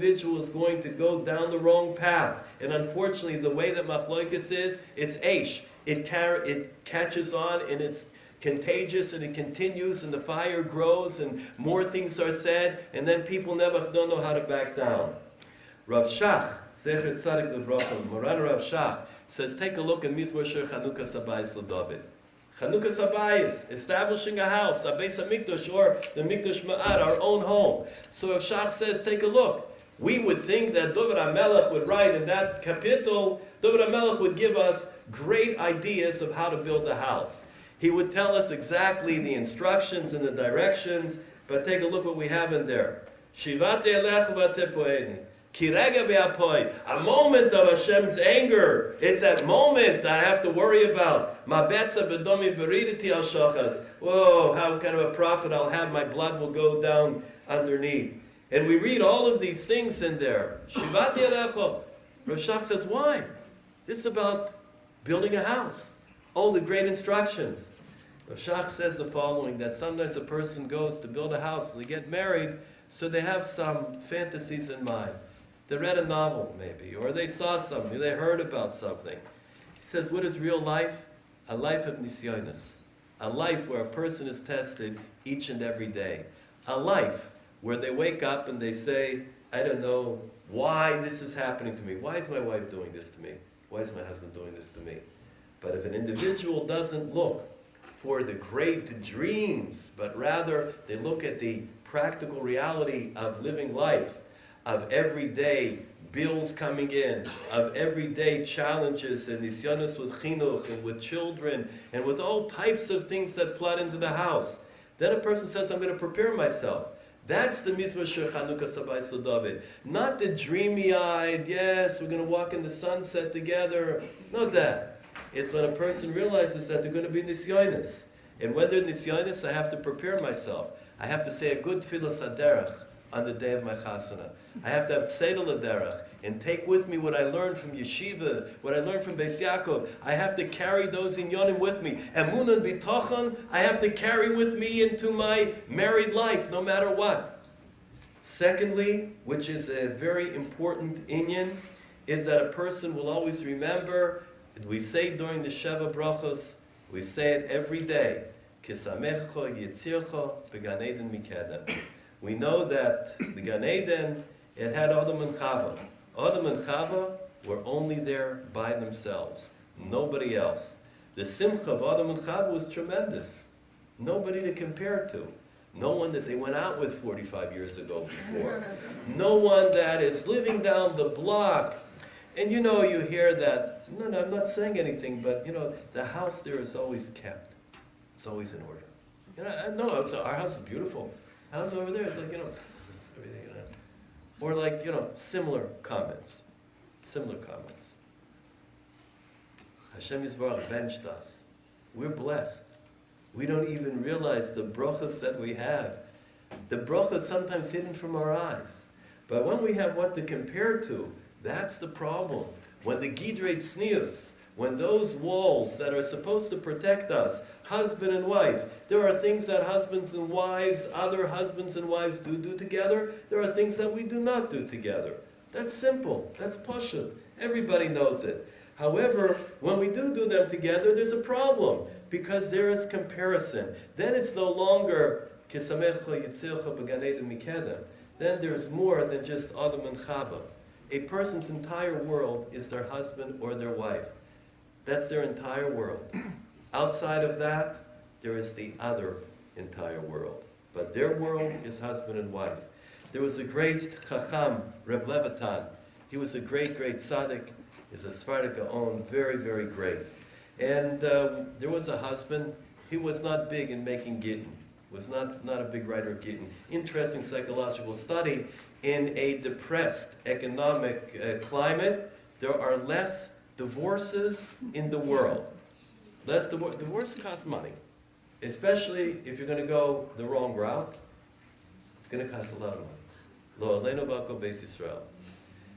individual is going to go down the wrong path. And unfortunately, the way that machloikis is, it's eish. It catches on and it's contagious and it continues and the fire grows and more things are said and then people never don't know how to back down. Rav Shach, Zecher Tzadik L'Vrachim, Moran Rav Shach, says, take a look at Mizmor Shir Chanukah Sabayis L'David. Chanukah Sabayis, establishing a house, a Bayis-Making, or the Mikdash Ma'at, our own home. So Rav Shach says, take a look. We would think that David HaMelech would write in that kapitel, David HaMelech would give us great ideas of how to build a house. He would tell us exactly the instructions and the directions, but take a look what we have in there. Shivate elech v'tepoeni. Kirega be'apoi. A moment of Hashem's anger. It's that moment I have to worry about. Mabetza bedomi beriditi al shachas. Whoa, how kind of a prophet I'll have, my blood will go down underneath. And we read all of these things in there. Shivati alecho. Rav Shach says, why? This is about building a house. All the great instructions. Rav Shach says the following, that sometimes a person goes to build a house and they get married, so they have some fantasies in mind. They read a novel, maybe, or they saw something, they heard about something. He says, what is real life? A life of nisyonis. A life where a person is tested each and every day. A life where they wake up and they say, I don't know why this is happening to me. Why is my wife doing this to me? Why is my husband doing this to me? But if an individual doesn't look for the great dreams, but rather they look at the practical reality of living life, of everyday bills coming in, of everyday challenges and nisyonos with chinuch and with children and with all types of things that flood into the house, then a person says, I'm going to prepare myself. That's the Mizmor Shir Chanukah Sabayis L'David. Not the dreamy-eyed, yes, we're going to walk in the sunset together. Not that. It's when a person realizes that they're going to be nisyonis. And when they're nisyonis, I have to prepare myself. I have to say a good Tefilah Saderech on the day of my chasana. I have to have tzedel Aderech and take with me what I learned from yeshiva, what I learned from Beis Yaakov. I have to carry those inyonim with me. Emunah and bitochon, I have to carry with me into my married life, no matter what. Secondly, which is a very important inyan, is that a person will always remember, we say during the Sheva Brachos, we say it every day, Kisamecha Yitzircha Began Eden Mikedem. We know that the Gan Eden, it had Adam and Chava. Adam and Chava were only there by themselves, nobody else. The simcha of Adam and Chava was tremendous. Nobody to compare to. No one that they went out with 45 years ago before. No one that is living down the block. And you know, you hear that, no, I'm not saying anything, but you know, the house there is always kept. It's always in order. You know, our house is beautiful. House over there is like, you know, everything, you know. Or like, you know, similar comments. Similar comments. Hashem Yisbarach benched us. We're blessed. We don't even realize the brachas that we have. The brachas sometimes hidden from our eyes. But when we have what to compare to, that's the problem. When the Gidrei Tznius, when those walls that are supposed to protect us, husband and wife, there are things that husbands and wives, other husbands and wives do together. There are things that we do not do together. That's simple. That's pashut. Everybody knows it. However, when we do them together, there's a problem because there is comparison. Then it's no longer Kisamecha Yitzilcha Began Eden Mikedem. Then there's more than just Adam and Chava. A person's entire world is their husband or their wife. That's their entire world. Outside of that, there is the other entire world. But their world is husband and wife. There was a great Chacham, Reb Levitan. He was a great tzaddik. He's a Sephardic Gaon, very, very great. And there was a husband. He was not big in making gittin. Was not a big writer of gittin. Interesting psychological study. In a depressed economic climate, there are less divorces in the world. Less divorce costs money, especially if you're going to go the wrong route. It's going to cost a lot of money. Lo aleinu ba'kol beis Yisrael.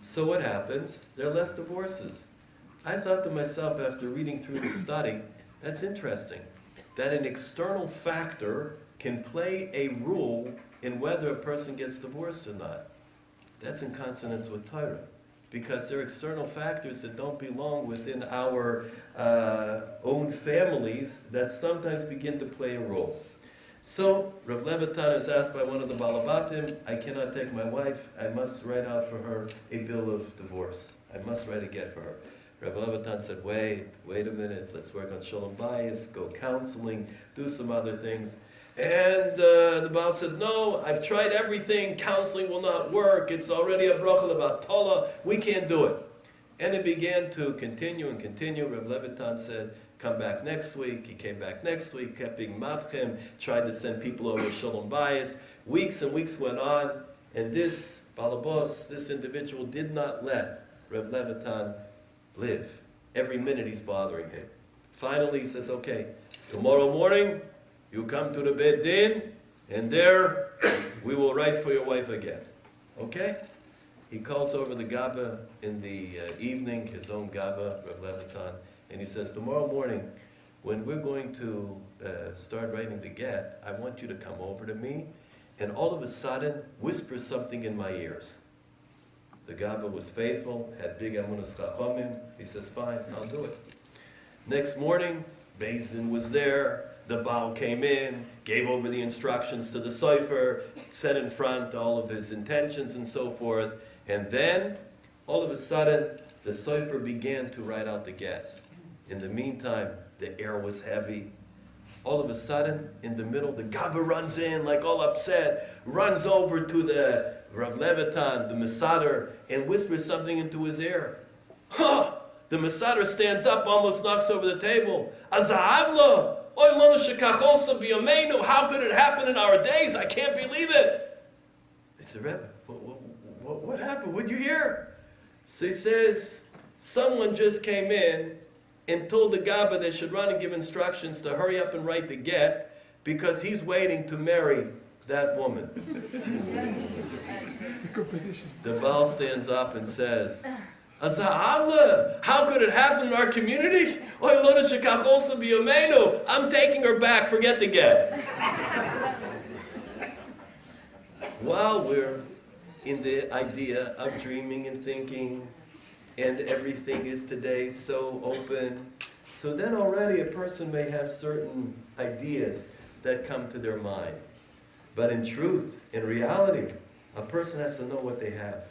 So what happens? There are less divorces. I thought to myself after reading through the study, that's interesting, that an external factor can play a role in whether a person gets divorced or not. that's in consonance with Torah. Because there are external factors that don't belong within our own families that sometimes begin to play a role. So, Rav Levitan is asked by one of the Balabatim, I cannot take my wife, I must write out for her a bill of divorce. I must write a get for her. Rav Levitan said, wait a minute, let's work on Shalom Bayis, go counseling, do some other things. And the Baal said, no, I've tried everything, counseling will not work, it's already a bracha levatala, we can't do it. And it began to continue and continue. Rav Levitan said, come back next week. He came back next week, kept being mavchim, tried to send people over Shalom Bayis. Weeks and weeks went on, and this balabos, this individual, did not let Rav Levitan live. Every minute he's bothering him. Finally he says, okay, tomorrow morning, you come to the Beit Din, and there we will write for your wife again. Okay? He calls over the Gaba in the evening, his own Gaba, Rav Levitan, and he says, tomorrow morning, when we're going to start writing the get, I want you to come over to me, and all of a sudden, whisper something in my ears. The Gaba was faithful, had big emunas chachomim. He says, fine, I'll do it. Next morning, Beis Din was there. The Baal came in, gave over the instructions to the Sofer, set in front all of his intentions and so forth. And then, all of a sudden, the Sofer began to write out the get. In the meantime, the air was heavy. All of a sudden, in the middle, the Gaba runs in, like all upset, runs over to the Rav Levitan, the Mesader, and whispers something into his ear. Ha! The Mesader stands up, almost knocks over the table. Azahavla! How could it happen in our days? I can't believe it. I said, Rebbe, what happened? What'd you hear? So he says, someone just came in and told the Gaba they should run and give instructions to hurry up and write the get because he's waiting to marry that woman. The Baal stands up and says, how could it happen in our community? I'm taking her back, forget the get. While we're in the idea of dreaming and thinking, and everything is today so open, so then already a person may have certain ideas that come to their mind. But in truth, in reality, a person has to know what they have.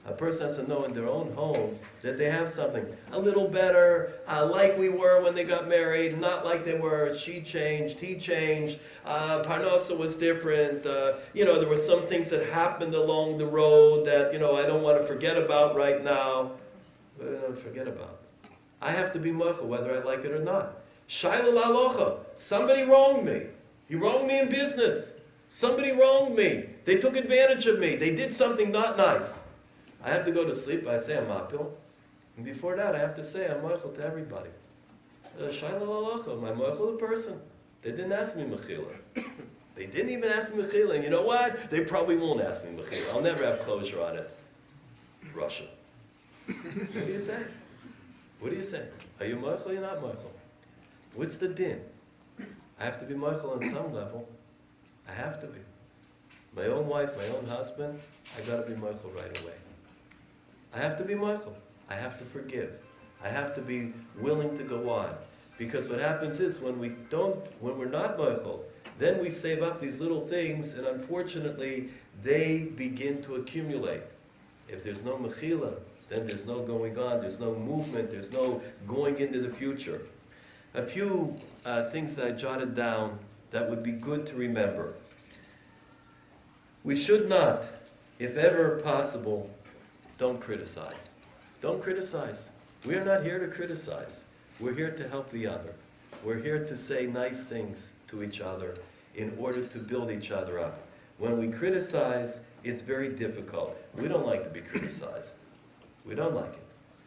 A person has to know in their own home that they have something a little better, like we were when they got married, not like they were. She changed, he changed, Parnasa was different. There were some things that happened along the road that, I don't want to forget about right now. But I don't forget about. I have to be mochel whether I like it or not. Shaila lalocha, somebody wronged me. He wronged me in business. Somebody wronged me. They took advantage of me. They did something not nice. I have to go to sleep, I say I'm mapil. And before that, I have to say I'm mochel to everybody. Shaila lalocha, my mochel the person. They didn't ask me mechila. They didn't even ask me mechila. And you know what? They probably won't ask me mechila. I'll never have closure on it. Russia. What do you say? What do you say? Are you mochel or you're not mochel? What's the din? I have to be mochel on some level. I have to be. My own wife, my own husband, I got to be mochel right away. I have to be mochel. I have to forgive. I have to be willing to go on. Because what happens is when we're not mochel, then we save up these little things, and unfortunately, they begin to accumulate. If there's no mechila, then there's no going on, there's no movement, there's no going into the future. A few things that I jotted down that would be good to remember. We should not, if ever possible, don't criticize. Don't criticize. We are not here to criticize. We're here to help the other. We're here to say nice things to each other in order to build each other up. When we criticize, it's very difficult. We don't like to be criticized. We don't like it.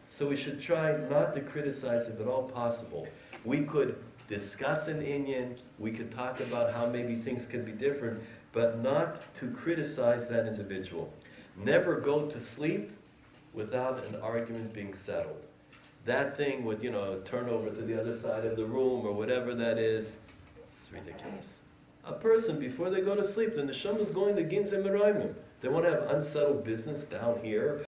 So we should try not to criticize if at all possible. We could discuss an inyan, we could talk about how maybe things could be different, but not to criticize that individual. Never go to sleep without an argument being settled. That thing would, turn over to the other side of the room or whatever that is, it's ridiculous. A person, before they go to sleep, the neshama is going to ginzei meraimim. They want to have unsettled business down here.